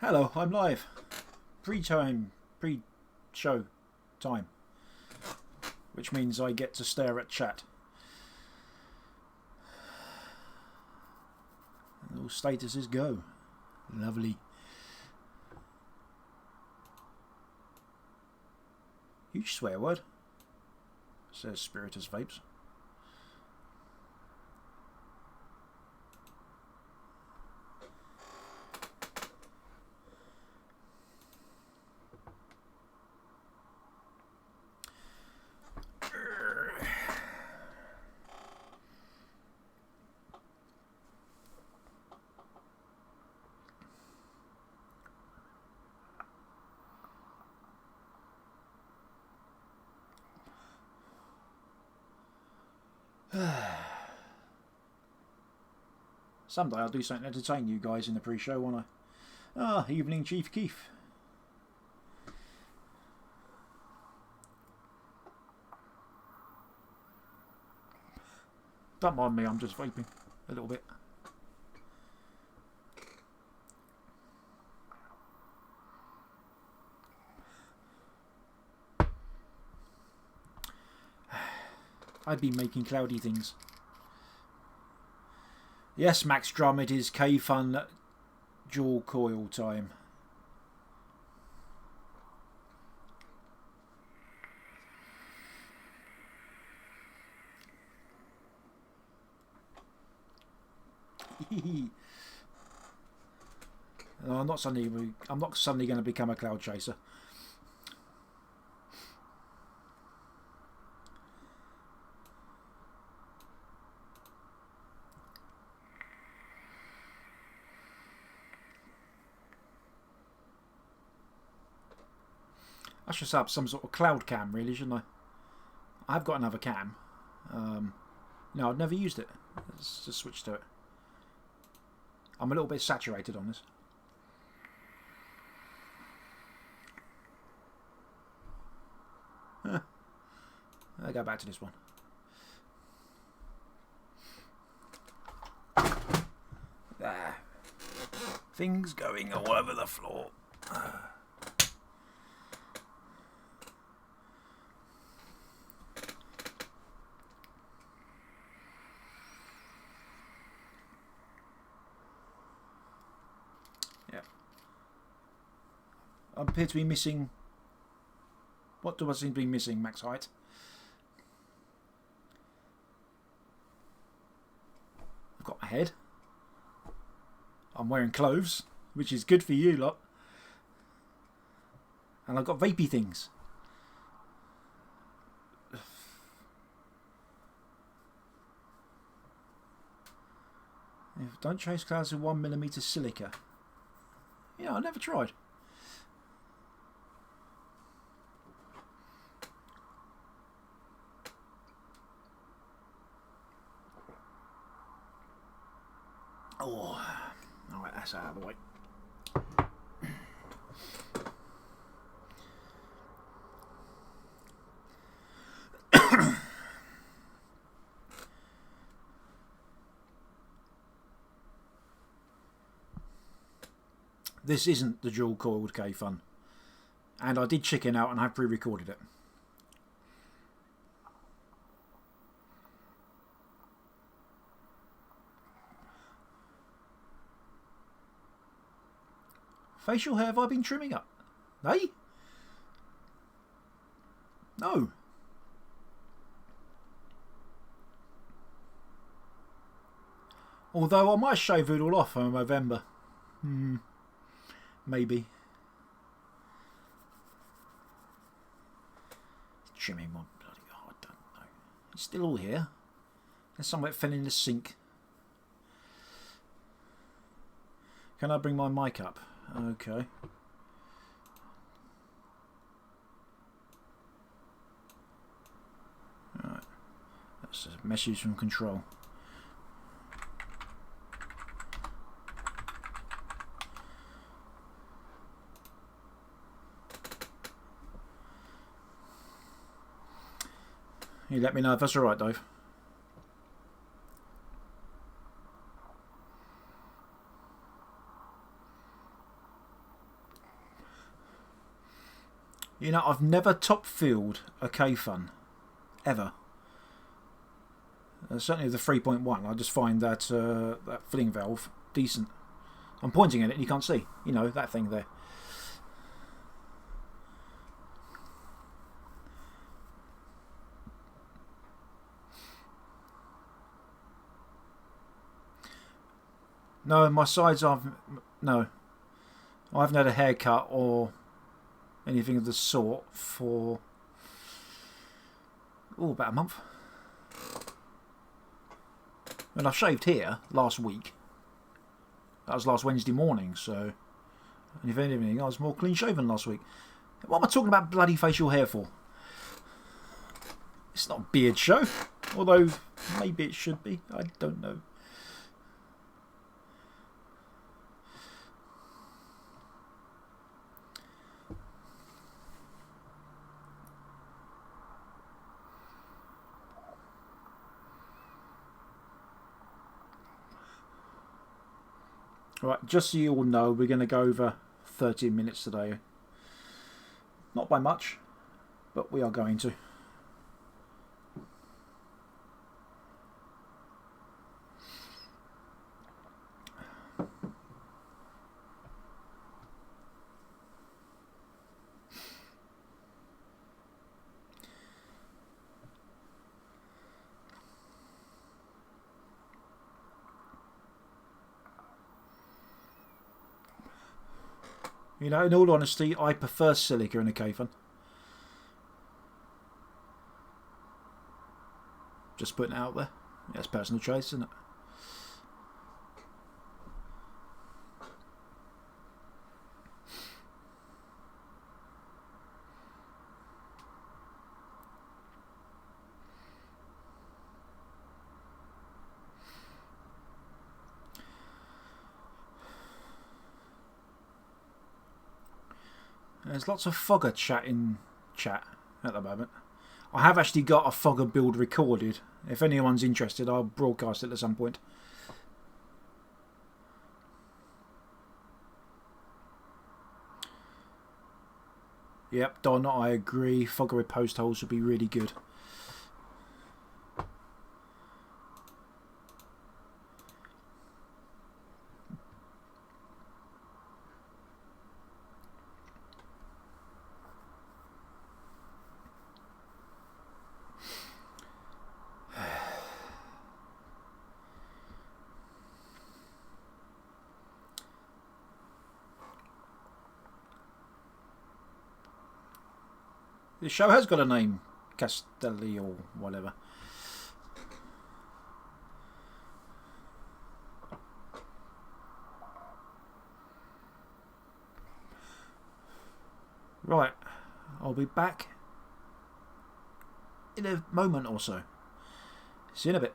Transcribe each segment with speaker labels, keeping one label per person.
Speaker 1: Hello, I'm live. Pre-show time. Which means I get to stare at chat. And all statuses go. Lovely. Huge swear word, says Spiritus Vapes. Someday I'll do something to entertain you guys in the pre-show, won't I? Ah, evening, Chief Keef. Don't mind me, I'm just vaping a little bit. I'd be making cloudy things. Yes, Max Drum, it is Kayfun dual coil time. No, I'm not suddenly going to become a cloud chaser. I should set up some sort of cloud cam, really, shouldn't I? I've got another cam. No, I've never used it. Let's just switch to it. I'm a little bit saturated on this. I'll go back to this one. There. Things going all over the floor. I appear to be missing... What do I seem to be missing, max height? I've got my head. I'm wearing clothes, which is good for you lot. And I've got vapey things. Don't chase clouds with 1mm silica. Yeah, I never tried. Oh, alright, that's out of the way. This isn't the dual coiled Kayfun, and I did chicken out and I pre-recorded it. Facial hair have I been trimming up? Eh? No. Although I might shave it all off for November. Maybe. Trimming my bloody... Oh, I don't know. It's still all here. There's somewhere it fell in the sink. Can I bring my mic up? Okay. Alright. That's a message from control. You let me know if that's alright, Dave. You know, I've never top filled a Kayfun ever. Certainly the 3.1, I just find that that filling valve decent. I'm pointing at it and you can't see. You know, that thing there. No, my sides no. I haven't had a haircut or anything of the sort for about a month. And I shaved here last week. That was last Wednesday morning, so... And if anything, I was more clean shaven last week. What am I talking about bloody facial hair for? It's not a beard show. Although, maybe it should be. I don't know. Right, just so you all know, we're going to go over 13 minutes today. Not by much, but we are going to. You know, in all honesty, I prefer silica in a Kayfun. Just putting it out there. Yeah, it's personal choice, isn't it? There's lots of fogger chat in chat at the moment. I have actually got a fogger build recorded. If anyone's interested, I'll broadcast it at some point. Yep, Don, I agree. Fogger with post holes would be really good. The show has got a name, Castelli or whatever. Right, I'll be back in a moment or so. See you in a bit.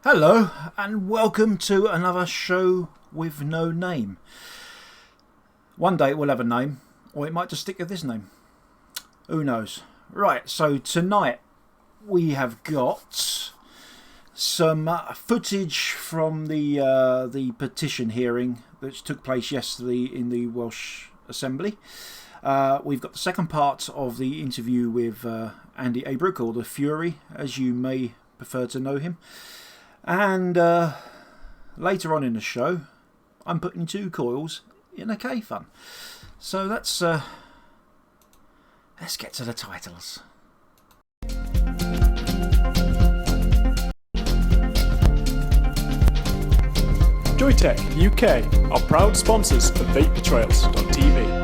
Speaker 1: Hello and welcome to another show with no name. One day it will have a name, or it might just stick with this name. Who knows? Right, so tonight we have got some footage from the petition hearing which took place yesterday in the Welsh Assembly. We've got the second part of the interview with Andi Abrook, or the Fury, as you may prefer to know him. And later on in the show, I'm putting 2 coils in a Kayfun. So that's let's get to the titles.
Speaker 2: Joytech UK are proud sponsors of vapetrails.tv.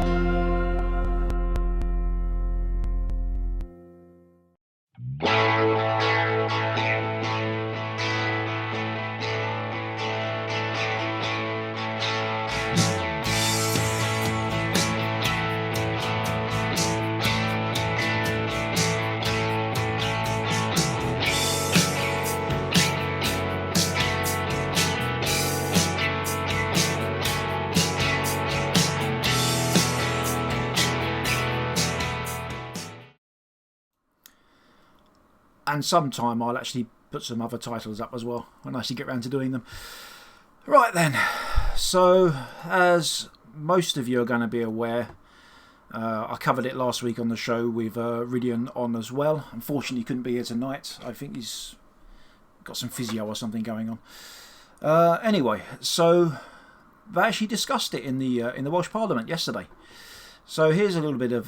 Speaker 1: And sometime I'll actually put some other titles up as well when I actually get around to doing them. Right then, so as most of you are going to be aware, I covered it last week on the show with Ridian on as well. Unfortunately he couldn't be here tonight. I think he's got some physio or something going on. Anyway, so they actually discussed it in the Welsh Parliament yesterday. So here's a little bit of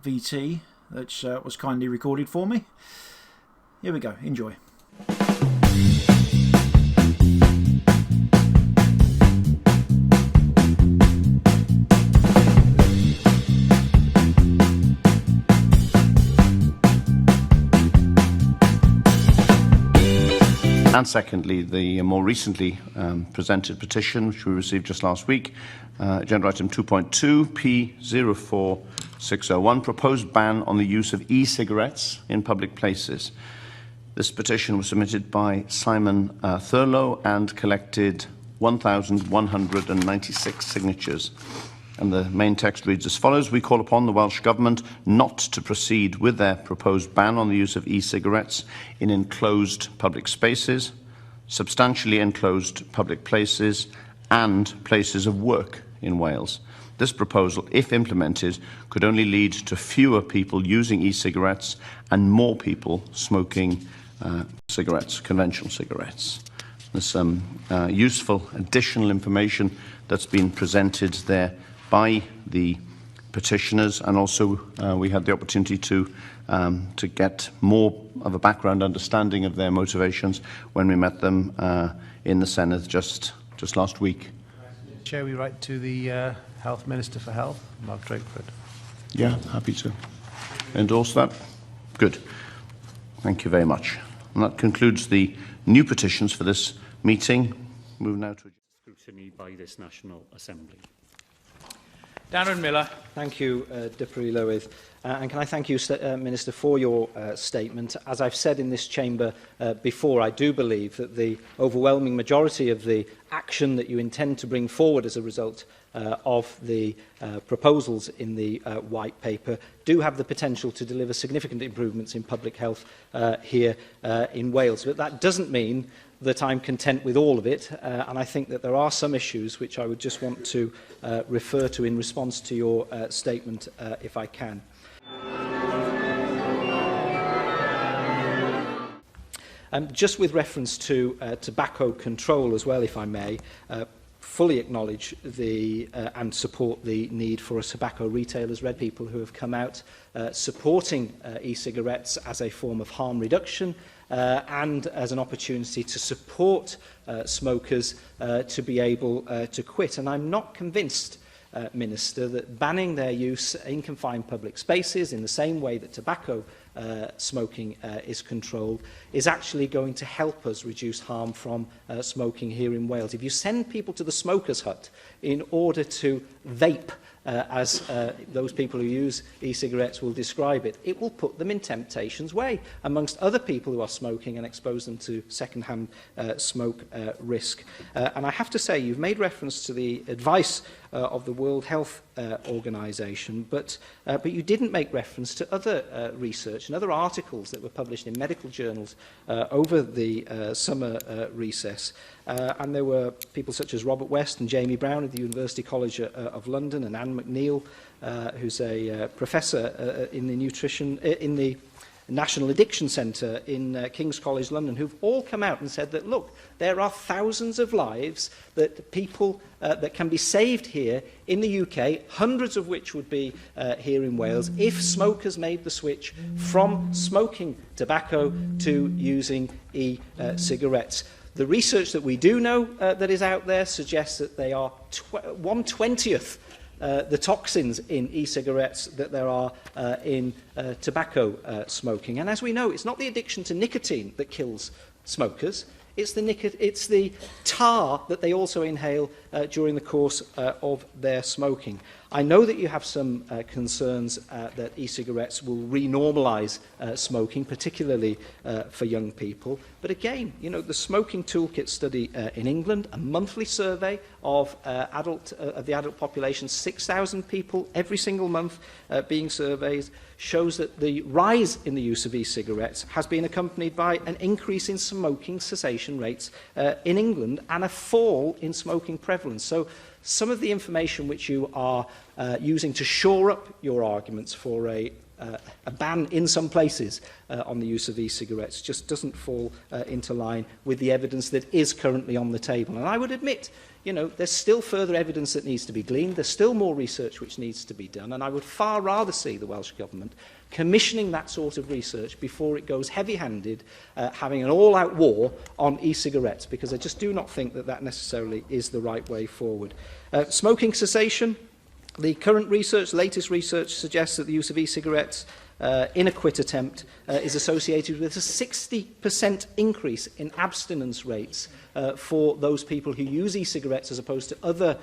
Speaker 1: VT that was kindly recorded for me. Here we go, enjoy.
Speaker 3: And secondly, the more recently presented petition, which we received just last week, agenda item 2.2, P04601, proposed ban on the use of e-cigarettes in public places. This petition was submitted by Simon Thurlow and collected 1,196 signatures. And the main text reads as follows: We call upon the Welsh Government not to proceed with their proposed ban on the use of e-cigarettes in enclosed public spaces, substantially enclosed public places, and places of work in Wales. This proposal, if implemented, could only lead to fewer people using e-cigarettes and more people smoking cigarettes, conventional cigarettes. There's some useful additional information that's been presented there by the petitioners, and also we had the opportunity to get more of a background understanding of their motivations when we met them in the Senedd just last week.
Speaker 4: Chair, we write to the Health Minister for Health, Mark Drakeford.
Speaker 3: Yeah, happy to endorse that. Good. Thank you very much. And that concludes the new petitions for this meeting. Move now to
Speaker 5: scrutiny by this National Assembly.
Speaker 4: Darren Miller.
Speaker 6: Thank you, Deputy Lywydd. And can I thank you, Minister, for your statement. As I've said in this chamber before, I do believe that the overwhelming majority of the action that you intend to bring forward as a result of the proposals in the White Paper do have the potential to deliver significant improvements in public health here in Wales. But that doesn't mean that I'm content with all of it, and I think that there are some issues which I would just want to refer to in response to your statement, if I can. Just with reference to tobacco control as well, if I may, fully acknowledge the and support the need for a tobacco retailers' red people who have come out supporting e-cigarettes as a form of harm reduction and as an opportunity to support smokers to be able to quit. And I'm not convinced, Minister, that banning their use in confined public spaces in the same way that tobacco smoking is controlled is actually going to help us reduce harm from smoking here in Wales. If you send people to the smoker's hut in order to vape, as those people who use e-cigarettes will describe it, it will put them in temptation's way amongst other people who are smoking and expose them to second-hand smoke risk. And I have to say, you've made reference to the advice of the World Health Organization, but you didn't make reference to other research and other articles that were published in medical journals over the summer recess. And there were people such as Robert West and Jamie Brown at the University College of London, and Anne McNeil, who's a professor in the National Addiction Centre in King's College London, who've all come out and said that, look, there are thousands of lives that people that can be saved here in the UK, hundreds of which would be here in Wales, if smokers made the switch from smoking tobacco to using e-cigarettes. The research that we do know that is out there suggests that they are 1/20th the toxins in e-cigarettes that there are in tobacco smoking. And as we know, it's not the addiction to nicotine that kills smokers. It's the tar that they also inhale during the course of their smoking. I know that you have some concerns that e-cigarettes will renormalise smoking, particularly for young people. But again, you know, the Smoking Toolkit study in England, a monthly survey of the adult population, 6,000 people every single month being surveyed, shows that the rise in the use of e-cigarettes has been accompanied by an increase in smoking cessation rates in England and a fall in smoking prevalence. So some of the information which you are using to shore up your arguments for a ban in some places on the use of e-cigarettes just doesn't fall into line with the evidence that is currently on the table. And I would admit, you know, there's still further evidence that needs to be gleaned. There's still more research which needs to be done. And I would far rather see the Welsh Government commissioning that sort of research before it goes heavy-handed, having an all-out war on e-cigarettes, because I just do not think that that necessarily is the right way forward. Smoking cessation, the current research, latest research, suggests that the use of e-cigarettes in a quit attempt is associated with a 60% increase in abstinence rates for those people who use e-cigarettes as opposed to other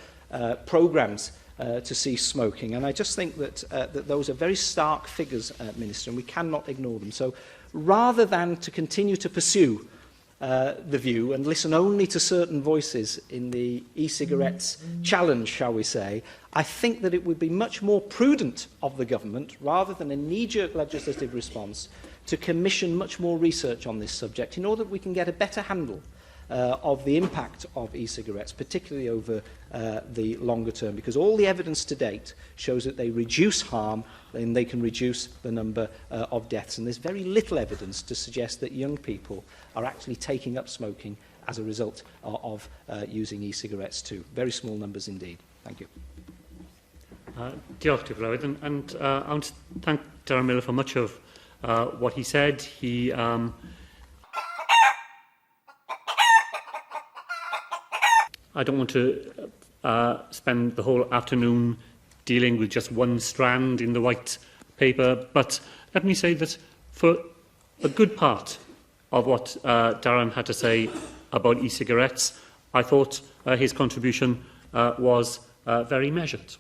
Speaker 6: programmes to cease smoking. And I just think that, that those are very stark figures, Minister, and we cannot ignore them. So rather than to continue to pursue the view and listen only to certain voices in the e-cigarettes challenge, shall we say, I think that it would be much more prudent of the government, rather than a knee-jerk legislative response, to commission much more research on this subject in order that we can get a better handle of the impact of e-cigarettes, particularly over the longer term, because all the evidence to date shows that they reduce harm and they can reduce the number of deaths. And there's very little evidence to suggest that young people are actually taking up smoking as a result of using e-cigarettes too. Very small numbers indeed. Thank you.
Speaker 5: Diolch, Dr. Lywyd, and I want to thank Darren Miller for much of what he said. He I don't want to spend the whole afternoon dealing with just one strand in the white paper, but let me say that for a good part of what Darren had to say about e-cigarettes, I thought his contribution was very measured.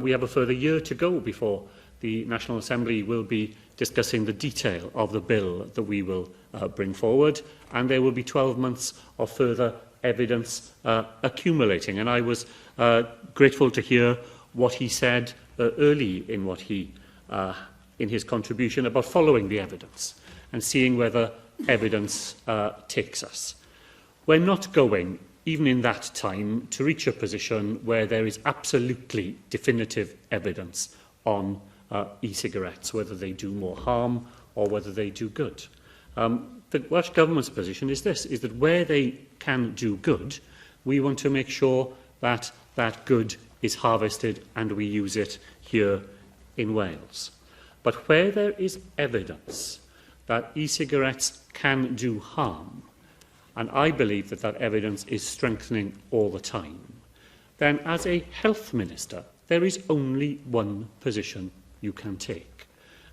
Speaker 5: We have a further year to go before the National Assembly will be discussing the detail of the bill that we will bring forward, and there will be 12 months of further evidence accumulating. And I was grateful to hear what he said early in what he in his contribution about following the evidence and seeing whether evidence takes us. We're not going, even in that time, to reach a position where there is absolutely definitive evidence on e-cigarettes, whether they do more harm or whether they do good. The Welsh Government's position is this, is that where they can do good, we want to make sure that that good is harvested and we use it here in Wales. But where there is evidence that e-cigarettes can do harm, and I believe that that evidence is strengthening all the time, then as a health minister, there is only one position you can take,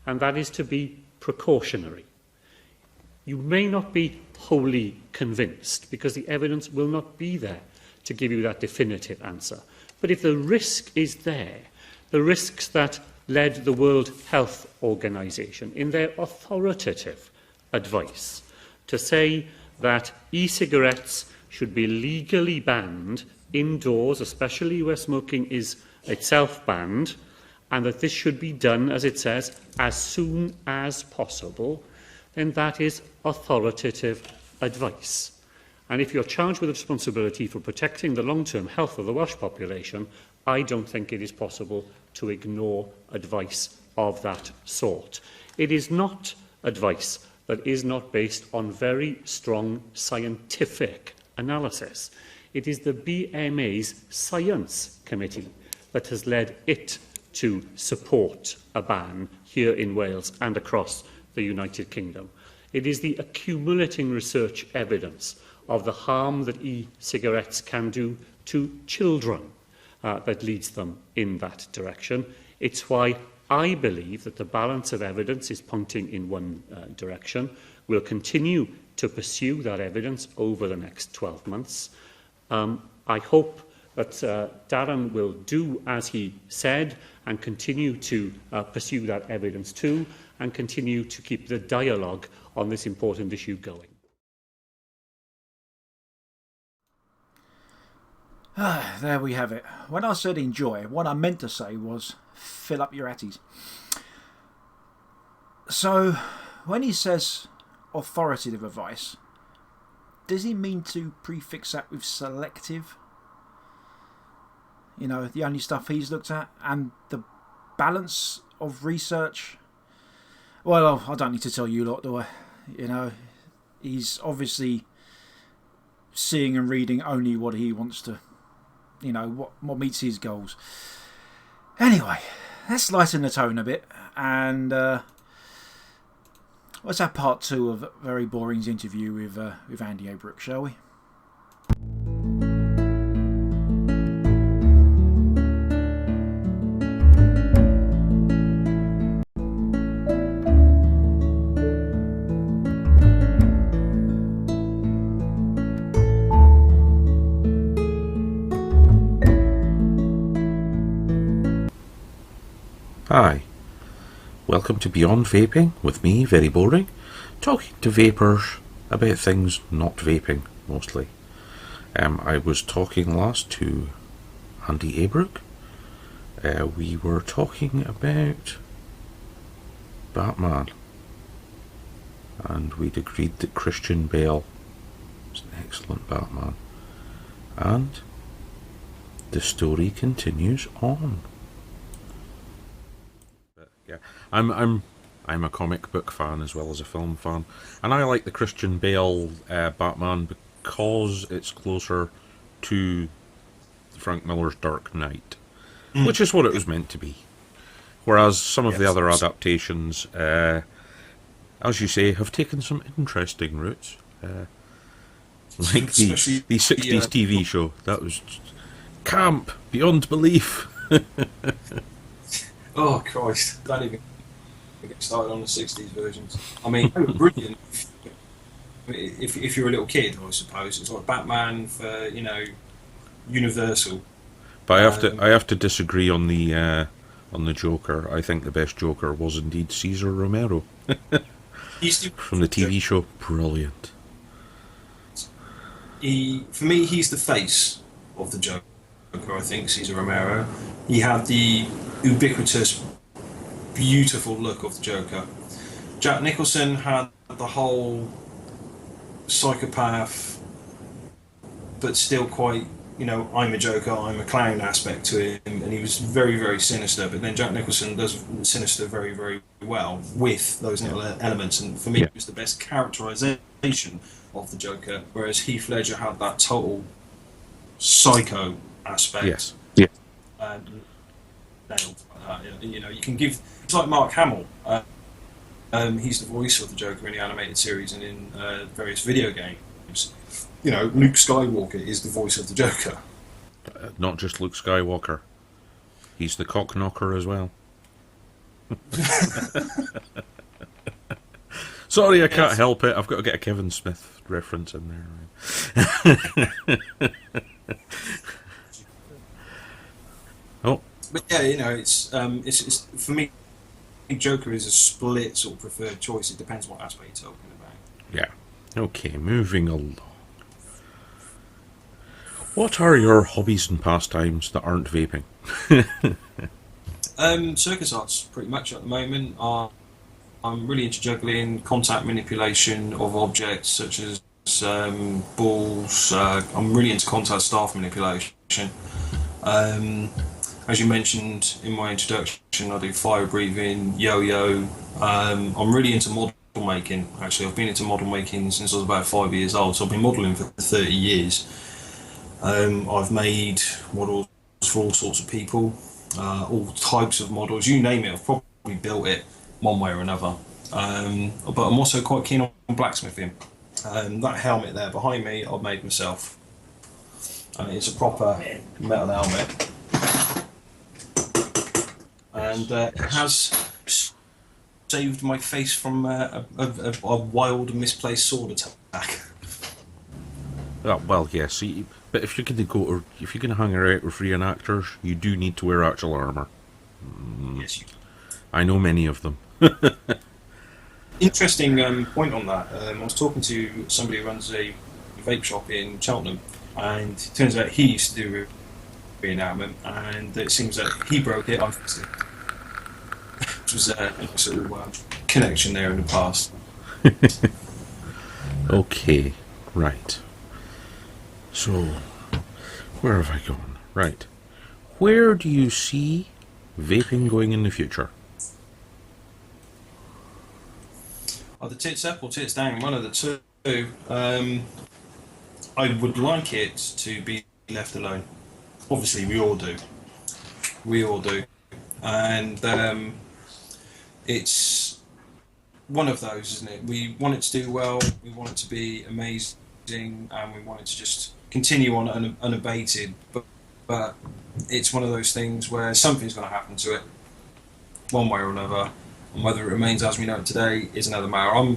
Speaker 5: and that is to be precautionary. You may not be wholly convinced, because the evidence will not be there to give you that definitive answer. But if the risk is there, the risks that led the World Health Organization in their authoritative advice to say that e-cigarettes should be legally banned indoors, especially where smoking is itself banned, and that this should be done, as it says, as soon as possible, then that is authoritative advice. And if you're charged with the responsibility for protecting the long-term health of the Welsh population, I don't think it is possible to ignore advice of that sort. It is not advice that is not based on very strong scientific analysis. It is the BMA's Science Committee that has led it to support a ban here in Wales and across the United Kingdom. It is the accumulating research evidence of the harm that e-cigarettes can do to children that leads them in that direction. It's why I believe that the balance of evidence is pointing in one direction. We'll continue to pursue that evidence over the next 12 months. I hope that Darren will do as he said and continue to pursue that evidence too, and continue to keep the dialogue on this important issue going.
Speaker 1: There we have it. When I said enjoy, what I meant to say was fill up your atties. So, when he says authoritative advice, does he mean to prefix that with selective? You know, the only stuff he's looked at, and the balance of research? Well, I don't need to tell you lot, do I? You know, he's obviously seeing and reading only what he wants to, you know, what meets his goals. Anyway, let's lighten the tone a bit, and let's have part 2 of Very Bowring's interview with Andi Abrook, shall we?
Speaker 7: Hi, welcome to Beyond Vaping with me, Very Bowring, talking to vapors about things not vaping, mostly. I was talking last to Andi Abrook. We were talking about Batman, and we'd agreed that Christian Bale was an excellent Batman, and the story continues on. Yeah, I'm a comic book fan as well as a film fan, and I like the Christian Bale Batman because it's closer to Frank Miller's Dark Knight, which is what it was meant to be. Whereas some of the other adaptations, as you say, have taken some interesting routes, like the 60s TV show that was camp beyond belief.
Speaker 8: Oh Christ! Don't even get started on the 60s versions. I mean, they were brilliant. If you're a little kid, I suppose it's like Batman for, you know, Universal.
Speaker 7: But I have to disagree on the Joker. I think the best Joker was indeed Cesar Romero from the TV show. Brilliant.
Speaker 8: For me, he's the face of the Joker. I think Cesar Romero. He had the ubiquitous, beautiful look of the Joker. Jack Nicholson had the whole psychopath, but still quite, you know, I'm a Joker, I'm a clown aspect to him, and he was very, very sinister. But then Jack Nicholson does sinister very, very well with those little elements, and for me, it was the best characterization of the Joker. Whereas Heath Ledger had that total psycho aspect.
Speaker 7: Yes. Yeah.
Speaker 8: Nailed like that. You know, you can give. It's like Mark Hamill. He's the voice of the Joker in the animated series and in various video games. You know, Luke Skywalker is the voice of the Joker.
Speaker 7: Not just Luke Skywalker. He's the cock knocker as well. Sorry, I can't help it. I've got to get a Kevin Smith reference in there. Oh.
Speaker 8: But yeah, you know, it's for me, Joker is a split sort of preferred choice. It depends what aspect you're talking about.
Speaker 7: Yeah. Okay, moving along. What are your hobbies and pastimes that aren't vaping?
Speaker 8: Circus arts, pretty much at the moment. I'm really into juggling, contact manipulation of objects such as balls. I'm really into contact staff manipulation. As you mentioned in my introduction, I do fire breathing, yo-yo. I'm really into model making, actually. I've been into model making since I was about 5 years old, so I've been modelling for 30 years. I've made models for all sorts of people, all types of models, you name it, I've probably built it one way or another. But I'm also quite keen on blacksmithing. That helmet there behind me, I've made myself. It's a proper metal helmet. And it has saved my face from a wild, misplaced sword attack.
Speaker 7: Well, yes. But if you're going to hang out with reenactors, you do need to wear actual armour.
Speaker 8: Yes, you can.
Speaker 7: I know many of them.
Speaker 8: Interesting point on that. I was talking to somebody who runs a vape shop in Cheltenham, and it turns out he used to do reenactment, and it seems that he broke it. I fixed it. Which was a nice little connection there in the past.
Speaker 7: Okay, right. So, where have I gone? Right. Where do you see vaping going in the future?
Speaker 8: Either tits up or tits down, one of the two. I would like it to be left alone. Obviously, we all do. We all do. And it's one of those, isn't it? We want it to do well, we want it to be amazing, and we want it to just continue on unabated. But it's one of those things where something's going to happen to it, one way or another. And whether it remains as we know it today is another matter.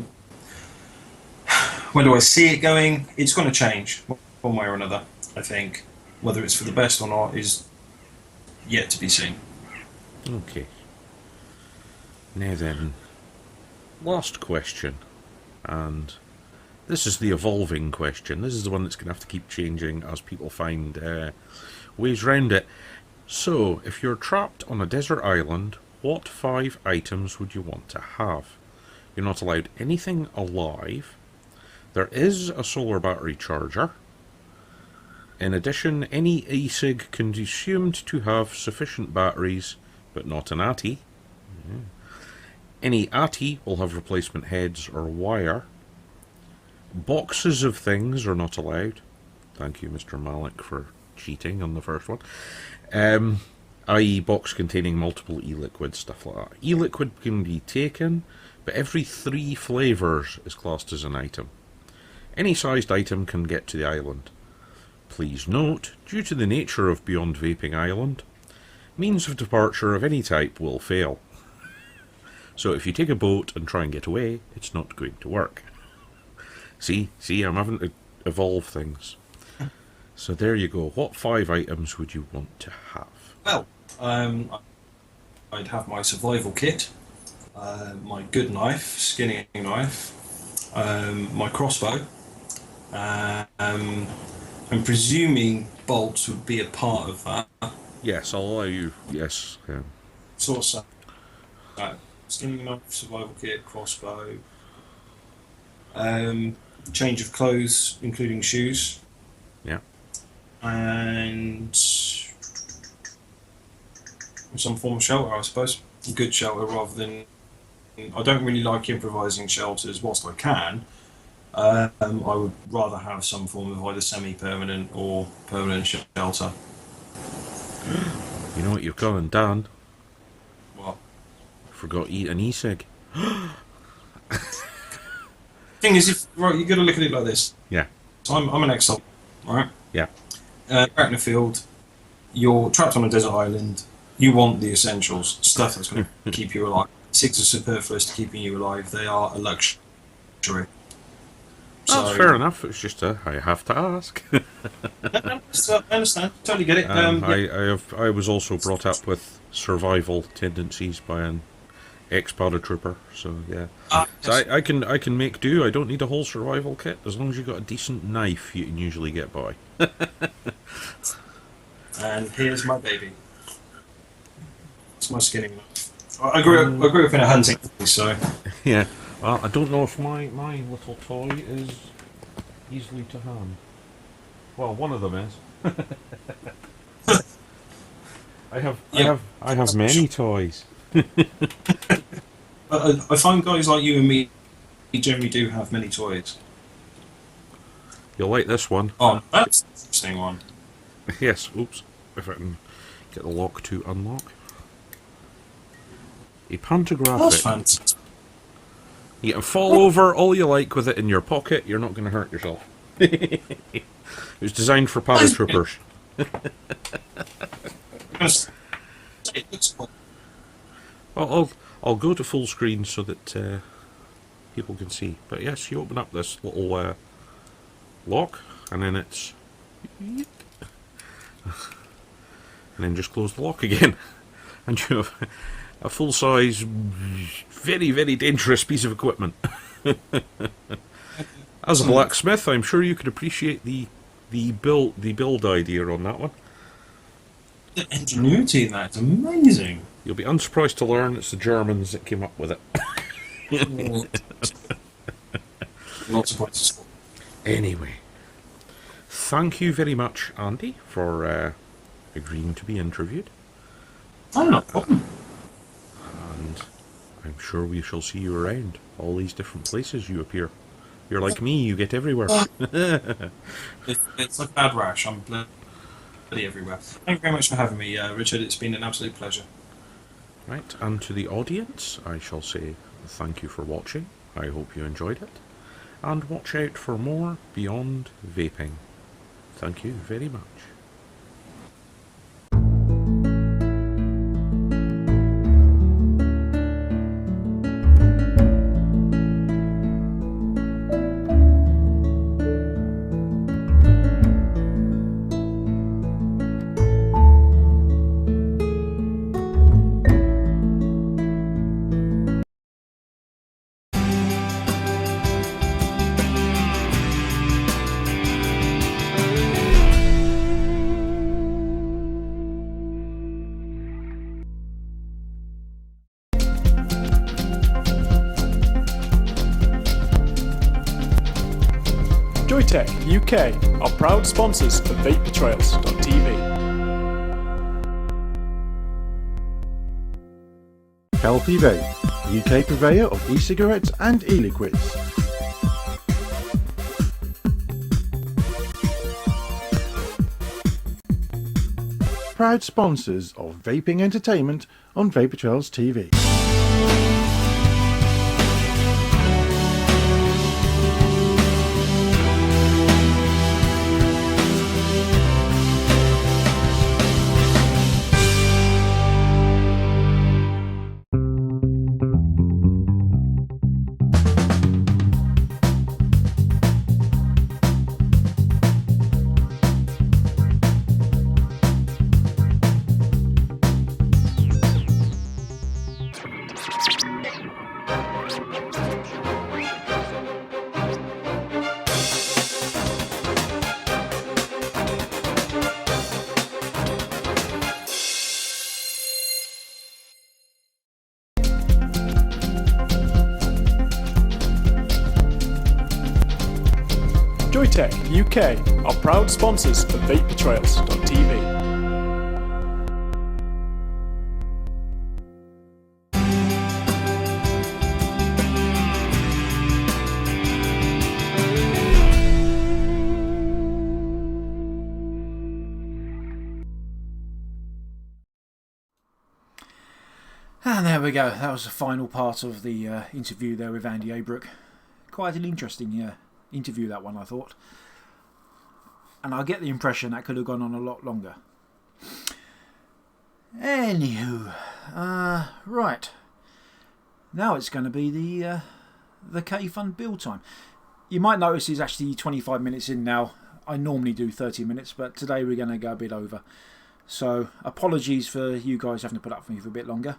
Speaker 8: Where do I see it going? It's going to change one way or another, I think. Whether it's for the best or not is yet to be seen.
Speaker 7: Okay. Now then, last question. And this is the evolving question. This is the one that's going to have to keep changing as people find ways round it. So, if you're trapped on a desert island, what 5 items would you want to have? You're not allowed anything alive. There is a solar battery charger. In addition, any e-cig can be assumed to have sufficient batteries, but not an ATI. Any ATI will have replacement heads or wire. Boxes of things are not allowed. Thank you, Mr. Malik, for cheating on the first one. I.e. box containing multiple e-liquids, stuff like that. E-liquid can be taken, but every 3 flavours is classed as an item. Any sized item can get to the island. Please note, due to the nature of Beyond Vaping Island, means of departure of any type will fail. So if you take a boat and try and get away, it's not going to work. See, I'm having to evolve things. So there you go. What 5 items would you want to have?
Speaker 8: Well, I'd have my survival kit, my good knife, skinning knife, my crossbow. I'm presuming bolts would be a part of that.
Speaker 7: Yes, I'll allow you. Yes.
Speaker 8: Source skinning knife, survival kit, crossbow. Change of clothes, including shoes.
Speaker 7: Yeah.
Speaker 8: And some form of shelter, I suppose. A good shelter rather than... I don't really like improvising shelters whilst I can. I would rather have some form of either semi-permanent or permanent shelter.
Speaker 7: You know what you've gone and done?
Speaker 8: What?
Speaker 7: Forgot to eat an e-cig.
Speaker 8: Thing is, right, you got to look at it like this.
Speaker 7: Yeah.
Speaker 8: So I'm an ex-soldier, right?
Speaker 7: Yeah.
Speaker 8: Out in the field, you're trapped on a desert island. You want the essentials, stuff that's going to keep you alive. Cigs are superfluous to keeping you alive. They are a luxury.
Speaker 7: That's fair enough. It's just I have to ask.
Speaker 8: I understand. Totally get it.
Speaker 7: Yeah. I was also brought up with survival tendencies by an ex-paratrooper, so yeah. So I can make do. I don't need a whole survival kit. As long as you've got a decent knife, you can usually get by.
Speaker 8: And here's my baby. It's my skinning knife. I grew up in a hunting family, so
Speaker 7: yeah. Well, I don't know if my little toy is easily to hand. Well, one of them is. I have many toys.
Speaker 8: I find guys like you and me generally do have many toys.
Speaker 7: You'll like this one.
Speaker 8: Oh, that's an interesting one.
Speaker 7: Yes, oops. If I can get the lock to unlock. A
Speaker 8: That's
Speaker 7: pantographic.
Speaker 8: fantastic.
Speaker 7: You can fall over all you like with it in your pocket, you're not going to hurt yourself. It was designed for paratroopers.
Speaker 8: It looks cool.
Speaker 7: I'll go to full screen so that people can see. But yes, you open up this little lock, and then it's... and then just close the lock again. And you have a full-size, very, very dangerous piece of equipment. As a blacksmith, I'm sure you could appreciate the build idea on that one.
Speaker 8: The ingenuity in that is amazing.
Speaker 7: You'll be unsurprised to learn it's the Germans that came up with it.
Speaker 8: Not surprised.
Speaker 7: Anyway, thank you very much, Andy, for agreeing to be interviewed.
Speaker 8: Oh, no problem.
Speaker 7: And I'm sure we shall see you around all these different places you appear. You're like me, you get everywhere.
Speaker 8: It's like a bad rash. I'm bloody everywhere. Thank you very much for having me, Richard. It's been an absolute pleasure.
Speaker 7: Right, and to the audience, I shall say thank you for watching. I hope you enjoyed it. And watch out for more Beyond Vaping. Thank you very much.
Speaker 2: Joytech UK are proud sponsors of VapeTrails.tv.
Speaker 9: Healthy Vape, UK purveyor of e-cigarettes and e-liquids. Proud sponsors of vaping entertainment on Vapor Trails TV.
Speaker 2: Joytech UK are proud sponsors of VapeTrails.tv.
Speaker 1: And there we go. That was the final part of the interview there with Andi Abrook. Quite an interesting interview, that one, I thought. And I get the impression that could have gone on a lot longer. Anywho, right. Now it's going to be the Kayfun build time. You might notice it's actually 25 minutes in now. I normally do 30 minutes, but today we're going to go a bit over. So apologies for you guys having to put up with me for a bit longer.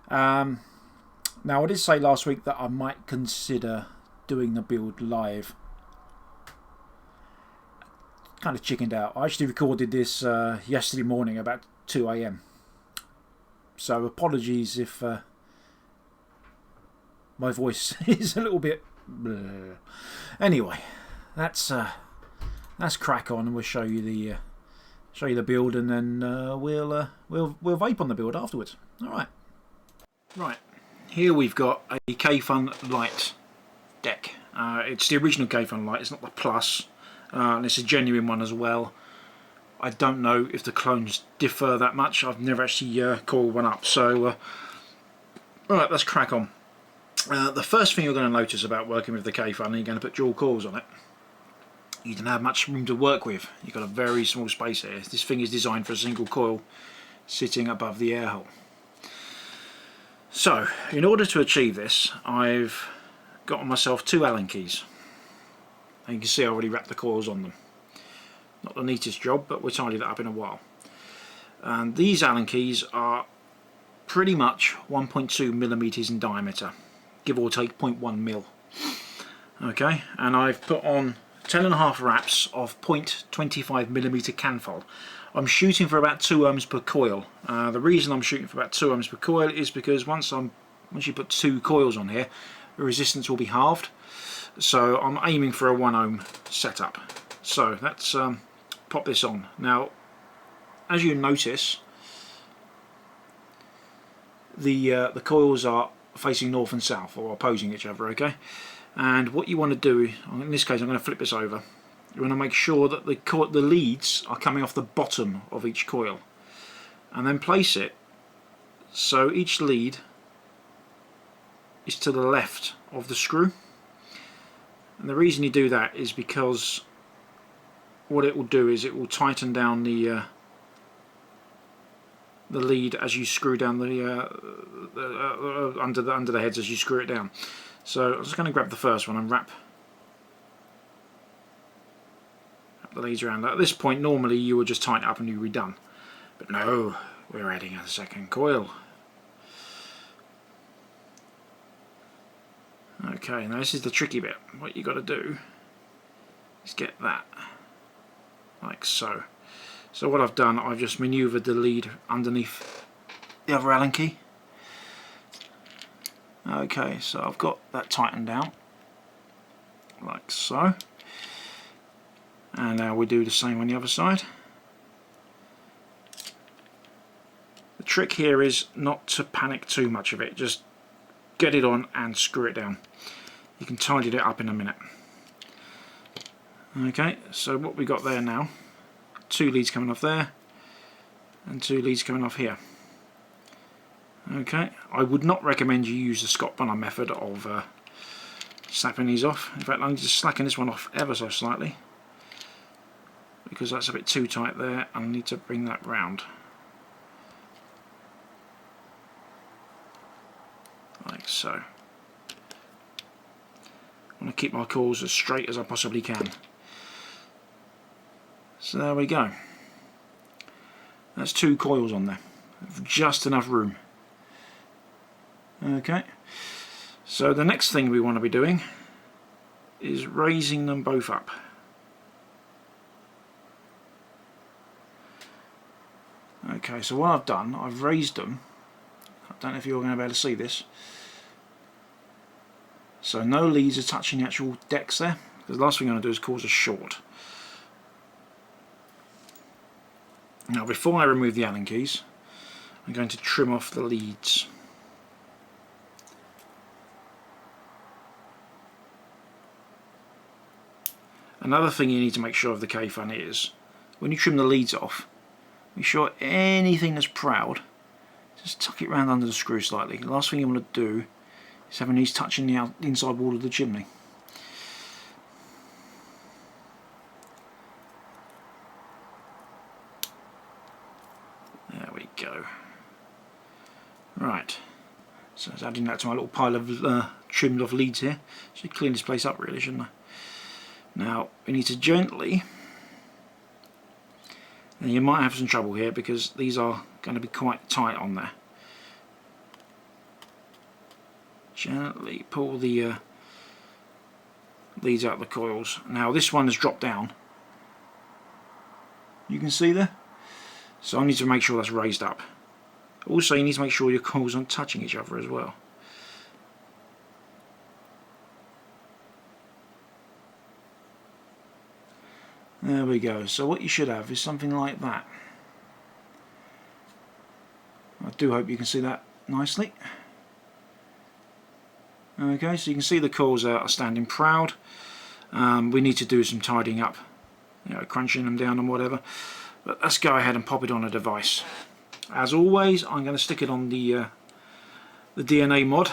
Speaker 1: Now I did say last week that I might consider doing the build live. Kind of chickened out. I actually recorded this yesterday morning about 2 AM. So apologies if my voice is a little bit bleh. Anyway, that's crack on, and we'll show you the build, and then we'll vape on the build afterwards. All right. Right. Here we've got a Kayfun light. deck. It's the original Kayfun light, it's not the Plus, and it's a genuine one as well. I don't know if the clones differ that much. I've never actually coiled one up. So, alright, let's crack on. The first thing you're going to notice about working with the Kayfun, you're going to put dual coils on it. You don't have much room to work with. You've got a very small space here. This thing is designed for a single coil sitting above the air hole. So, in order to achieve this, I've got myself 2 Allen keys. And you can see I already wrapped the coils on them. Not the neatest job, but we'll tidy that up in a while. And these Allen keys are pretty much 1.2 millimeters in diameter, give or take 0.1 mil. Okay, and I've put on 10.5 wraps of 0.25 millimeter canfol. I'm shooting for about 2 ohms per coil. The reason I'm shooting for about 2 ohms per coil is because once you put 2 coils on here, the resistance will be halved. So I'm aiming for a 1 ohm setup. So let's pop this on. Now, as you notice, the coils are facing north and south, or opposing each other. Okay, and what you want to do, in this case, I'm going to flip this over. You want to make sure that the leads are coming off the bottom of each coil, and then place it so each lead is to the left of the screw. And the reason you do that is because what it will do is it will tighten down the lead as you screw down under the heads as you screw it down. So I'm just going to grab the first one and wrap the leads around. At this point, normally you would just tighten it up and you'd be done, but no, we're adding a second coil. Okay, now this is the tricky bit. What you got to do is get that like so. So what I've done, I've just manoeuvred the lead underneath the other Allen key. Okay, so I've got that tightened down like so, and now we do the same on the other side. The trick here is not to panic too much of it, just get it on and screw it down. You can tidy it up in a minute. Okay, so what we got there now, 2 leads coming off there and 2 leads coming off here. Okay, I would not recommend you use the Scott Bunner method of snapping these off. In fact, I need to slacken this one off ever so slightly because that's a bit too tight there. I need to bring that round like so. I want to keep my coils as straight as I possibly can. So there we go. That's 2 coils on there, just enough room. Okay, so the next thing we want to be doing is raising them both up. Okay, so what I've done, I've raised them. I don't know if you're going to be able to see this. So no leads are touching the actual decks there, because the last thing I'm going to do is cause a short. Now before I remove the Allen keys, I'm going to trim off the leads. Another thing you need to make sure of the Kayfun is, when you trim the leads off, make sure anything that's proud, just tuck it round under the screw slightly. The last thing you want to do is having these touching the inside wall of the chimney. There we go. Right, so I was adding that to my little pile of trimmed off leads here. Should clean this place up really, shouldn't I? Now we need to gently, and you might have some trouble here because these are going to be quite tight on there. Gently pull the leads out of the coils. Now this one has dropped down. You can see there. So I need to make sure that's raised up. Also, you need to make sure your coils aren't touching each other as well. There we go. So what you should have is something like that. I do hope you can see that nicely. Okay, so you can see the coils are standing proud. We need to do some tidying up, crunching them down and whatever. But let's go ahead and pop it on a device. As always, I'm going to stick it on the DNA mod,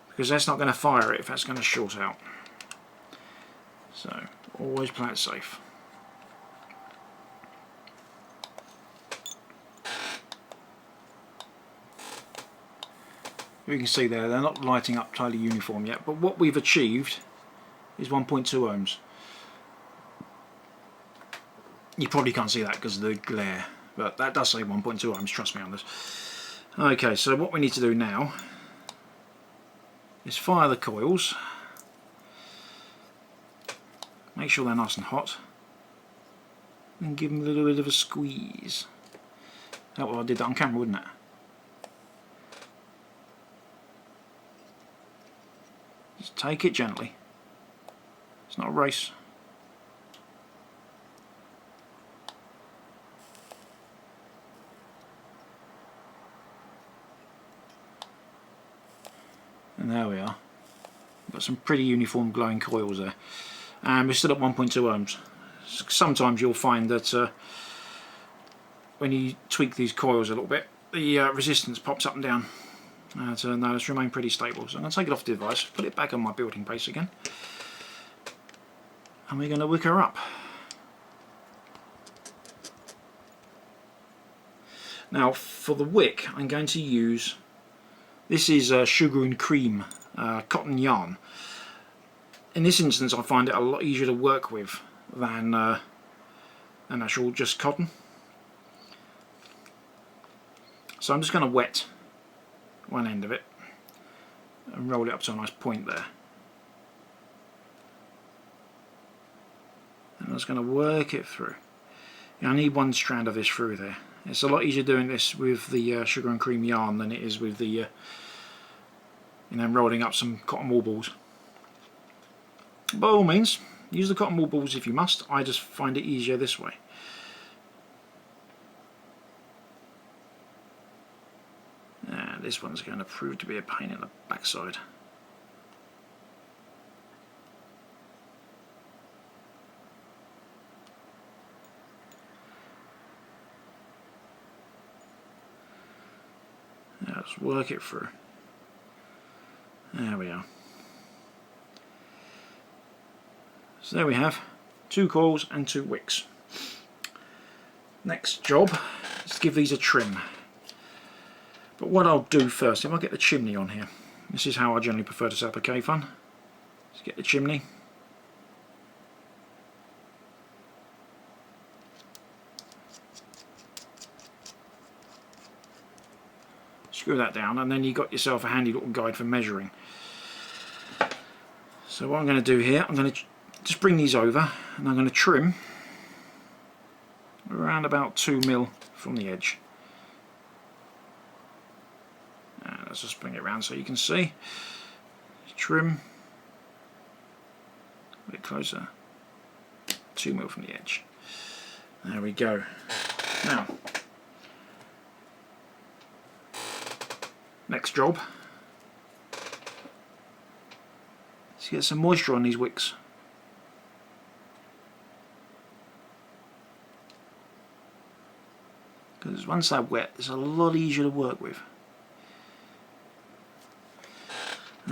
Speaker 1: because that's not going to fire it if that's going to short out. So always play it safe. You can see there, they're not lighting up totally uniform yet, but what we've achieved is 1.2 ohms. You probably can't see that because of the glare, but that does say 1.2 ohms, trust me on this. Okay, so what we need to do now is fire the coils, make sure they're nice and hot, and give them a little bit of a squeeze. That what I did that on camera, wouldn't it? Just take it gently. It's not a race. And there we are. We've got some pretty uniform glowing coils there. And we're still at 1.2 ohms. Sometimes you'll find that when you tweak these coils a little bit, the resistance pops up and down. So no, it's remained pretty stable. So I'm going to take it off the device, put it back on my building base again, and we're going to wick her up. Now for the wick, I'm going to use, this is sugar and cream cotton yarn. In this instance I find it a lot easier to work with than actual just cotton. So I'm just going to wet one end of it and roll it up to a nice point there. And I'm just going to work it through. I need one strand of this through there. It's a lot easier doing this with the sugar and cream yarn than it is with the rolling up some cotton wool balls. By all means, use the cotton wool balls if you must. I just find it easier this way. And this one's going to prove to be a pain in the backside. Now let's work it through. There we are. So there we have 2 coils and 2 wicks. Next job is to give these a trim. But what I'll do first, if I get the chimney on here, this is how I generally prefer to set up a Kayfun. Let's get the chimney. Screw that down, and then you've got yourself a handy little guide for measuring. So what I'm going to do here, I'm going to just bring these over and I'm going to trim around about 2 mil from the edge. And let's just bring it around so you can see. Trim a bit closer, 2 mil from the edge. There we go. Now, next job is to get some moisture on these wicks. Because once they're wet, it's a lot easier to work with.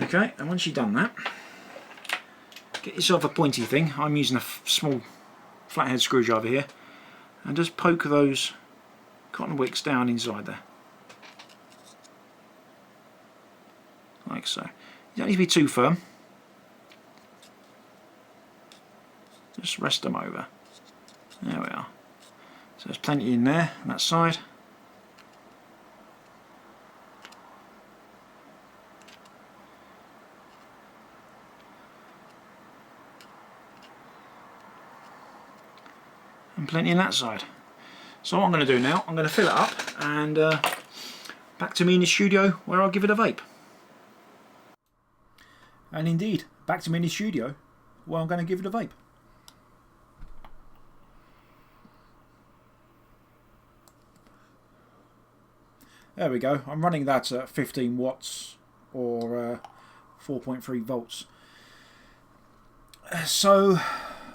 Speaker 1: Okay, and once you've done that, get yourself a pointy thing. I'm using a small flathead screwdriver here, and just poke those cotton wicks down inside there. Like so. You don't need to be too firm. Just rest them over. There we are. So there's plenty in there on that side. And plenty in that side. So what I'm going to do now, I'm going to fill it up and back to me in the studio where I'll give it a vape. And indeed, back to me in the studio where I'm going to give it a vape. There we go. I'm running that at 15 watts or 4.3 volts. So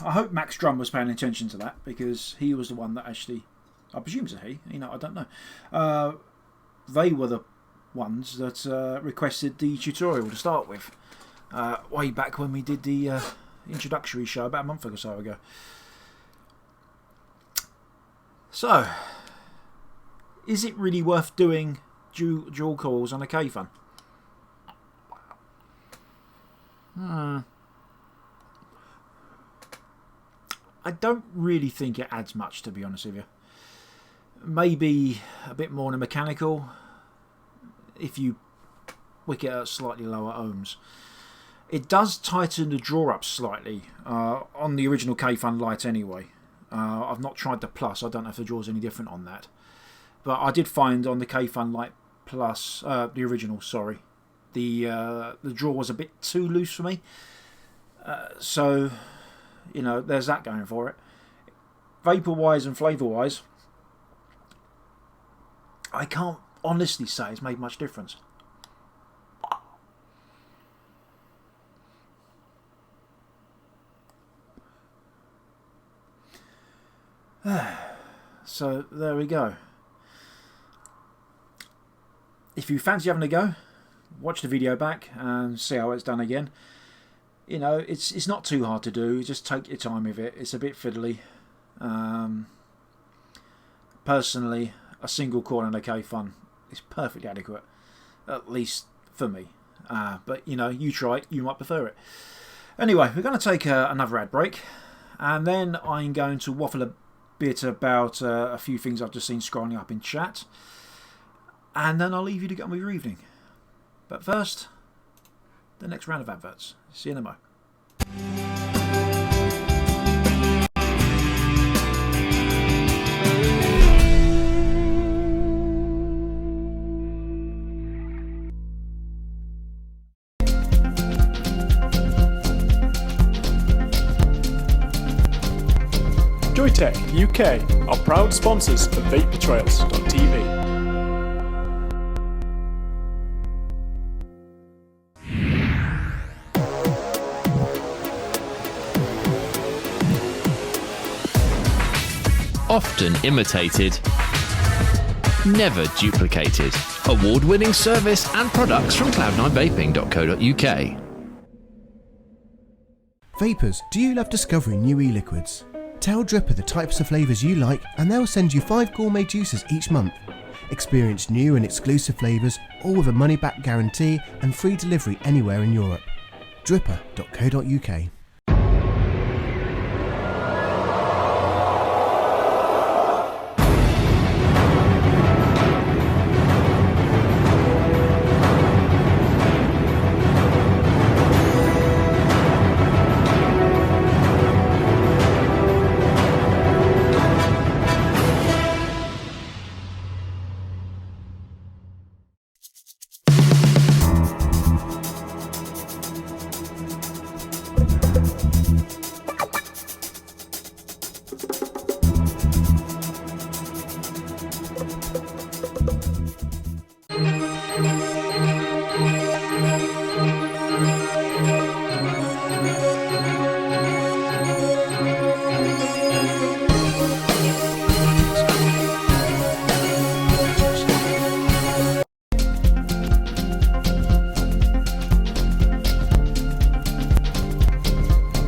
Speaker 1: I hope Max Drum was paying attention to that, because he was the one that actually, I presume it's a he, I don't know. They were the ones that requested the tutorial to start with, way back when we did the introductory show about a month or so ago. So, is it really worth doing dual coils on a Kayfun? I don't really think it adds much, to be honest with you. Maybe a bit more than mechanical if you wick it at slightly lower ohms. It does tighten the draw up slightly on the original Kayfun Lite anyway. I've not tried the Plus. I don't know if the draw's any different on that. But I did find on the Kayfun Lite Plus, the original, sorry, the draw was a bit too loose for me. So, there's that going for it. Vapor-wise and flavour-wise, I can't honestly say it's made much difference. So there we go. If you fancy having a go, watch the video back and see how it's done again. It's not too hard to do. Just take your time with it. It's a bit fiddly. Personally, a single coil on a Kayfun is perfectly adequate, at least for me. But you try it, you might prefer it. Anyway, we're going to take another ad break, and then I'm going to waffle a bit about a few things I've just seen scrolling up in chat, and then I'll leave you to get on with your evening. But first, the next round of adverts. See you in a mo.
Speaker 2: Joytech UK are proud sponsors of VapeTrails.tv.
Speaker 10: Often imitated, never duplicated. Award-winning service and products from cloud9vaping.co.uk.
Speaker 11: Vapers, do you love discovering new e-liquids? Tell Dripper the types of flavours you like and they'll send you 5 gourmet juices each month. Experience new and exclusive flavours, all with a money-back guarantee and free delivery anywhere in Europe. Dripper.co.uk.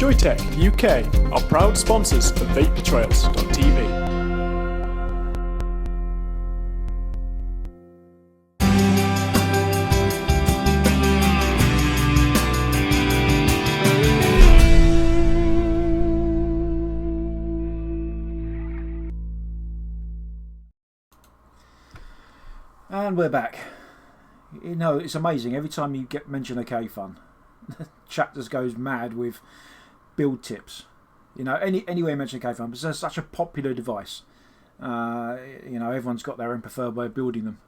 Speaker 2: Joytech UK are proud sponsors of VapeTrails.tv.
Speaker 1: And we're back. It's amazing. Every time you mention a Kayfun, chat just goes mad with build tips. Anywhere you mention a Kayfun, but it's such a popular device. Everyone's got their own preferred way of building them.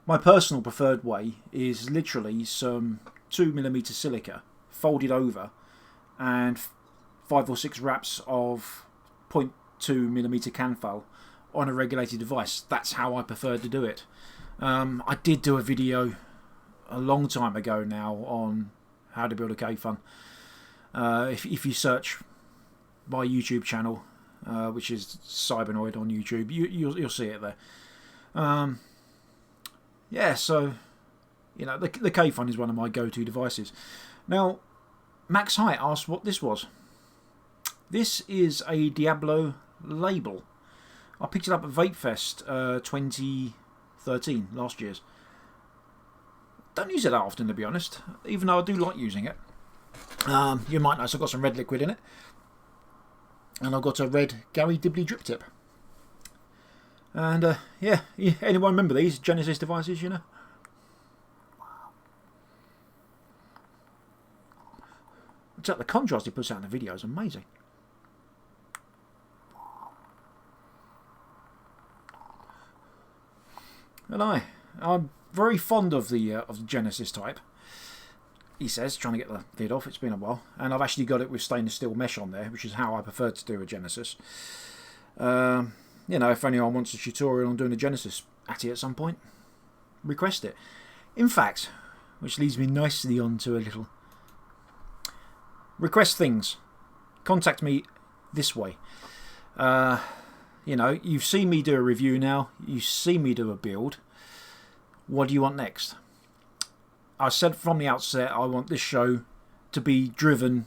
Speaker 1: My personal preferred way is literally some 2mm silica folded over and 5 or 6 wraps of 0.2mm canfal on a regulated device. That's how I prefer to do it. I did do a video a long time ago now on how to build a Kayfun. If you search my YouTube channel, which is Cybernoid on YouTube, you'll see it there. Yeah, so you know the Kayfun is one of my go-to devices. Now, Max Height asked what this was. This is a Diablo label. I picked it up at VapeFest 2013, last year's. Don't use it that often, to be honest, even though I do like using it. You might notice I've got some red liquid in it. And I've got a red Gary Dibley drip tip. And yeah, anyone remember these Genesis devices, you know? The contrast he puts out in the video is amazing. And I'm very fond of the Genesis type. He says, trying to get the lid off. It's been a while, and I've actually got it with stainless steel mesh on there, which is how I prefer to do a Genesis. You know, if anyone wants a tutorial on doing a Genesis at some point, request it. In fact, which leads me nicely on to a little request things. Contact me this way. You know, you've seen me do a review now. You've seen me do a build. What do you want next? I said from the outset I want this show to be driven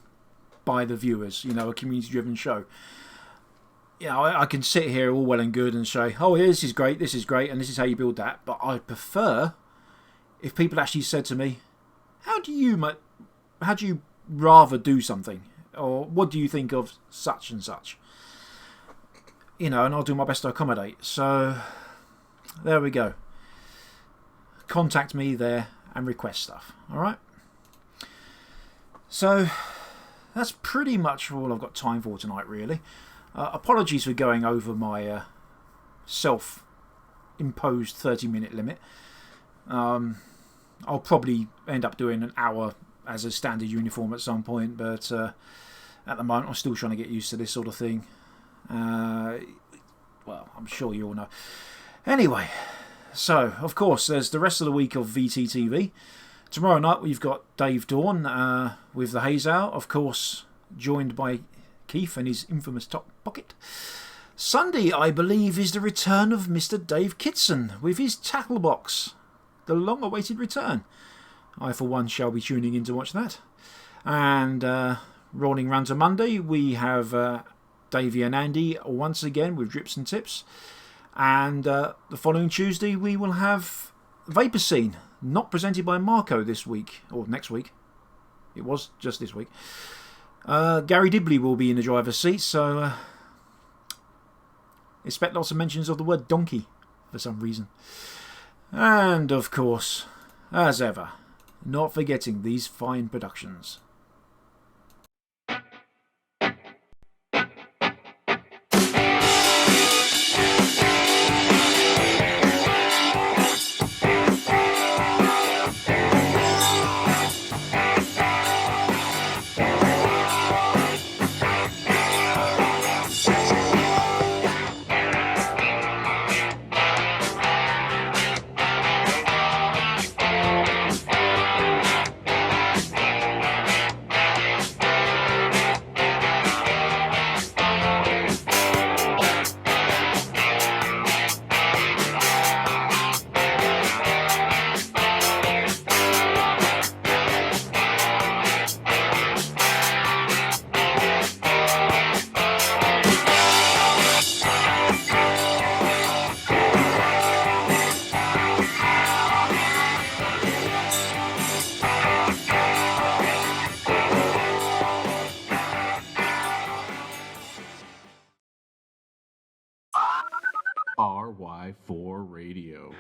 Speaker 1: by the viewers. You know, a community-driven show. You know, I can sit here all well and good and say, oh, yeah, this is great, and this is how you build that. But I prefer if people actually said to me, how do you rather do something? Or what do you think of such and such? You know, and I'll do my best to accommodate. So, there we go. Contact me there and request stuff. Alright? So, that's pretty much all I've got time for tonight, really. Apologies for going over my self-imposed 30-minute limit. I'll probably end up doing an hour as a standard uniform at some point, but at the moment I'm still trying to get used to this sort of thing. Well, I'm sure you all know. Anyway, so, of course, there's the rest of the week of VTTV. Tomorrow night we've got Dave Dawn with the Haze Hour, of course, joined by Keith and his infamous Top Pocket. Sunday, I believe, is the return of Mr. Dave Kitson with his Tackle Box. The long-awaited return. I, for one, shall be tuning in to watch that. And rolling round to Monday, we have Davey and Andy once again with Drips and Tips. And the following Tuesday, we will have Vapor Scene, not presented by Marco this week, or next week. It was just this week. Gary Dibley will be in the driver's seat, so expect lots of mentions of the word donkey for some reason. And, of course, as ever, not forgetting these fine productions.
Speaker 12: RY4 Radio.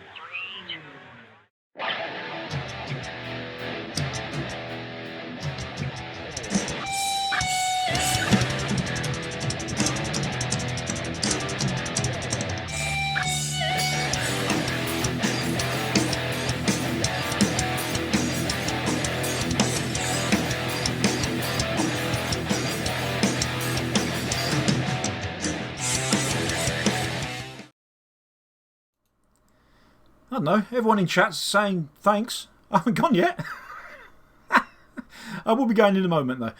Speaker 1: I don't know, everyone in chat's saying thanks. I haven't gone yet. I will be going in a moment though.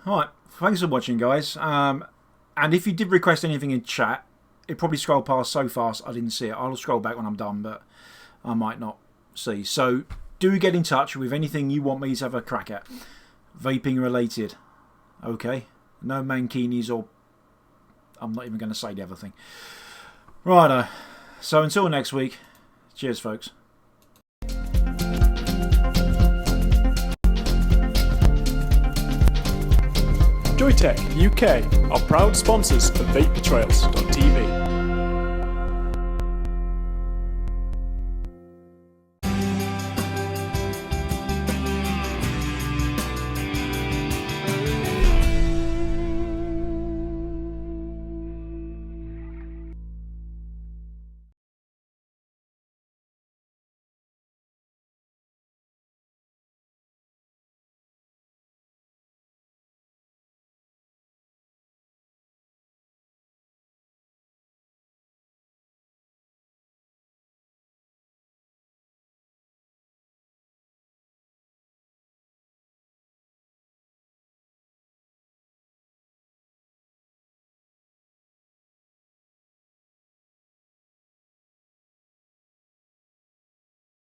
Speaker 1: Alright, thanks for watching, guys. And if you did request anything in chat, it probably scrolled past so fast I didn't see it. I'll scroll back when I'm done, but I might not see. So do get in touch with anything you want me to have a crack at. Vaping related. Okay? No mankinis or... I'm not even going to say the other thing. Righto. So until next week, cheers folks.
Speaker 2: Joytech UK are proud sponsors of vapetrails.tv.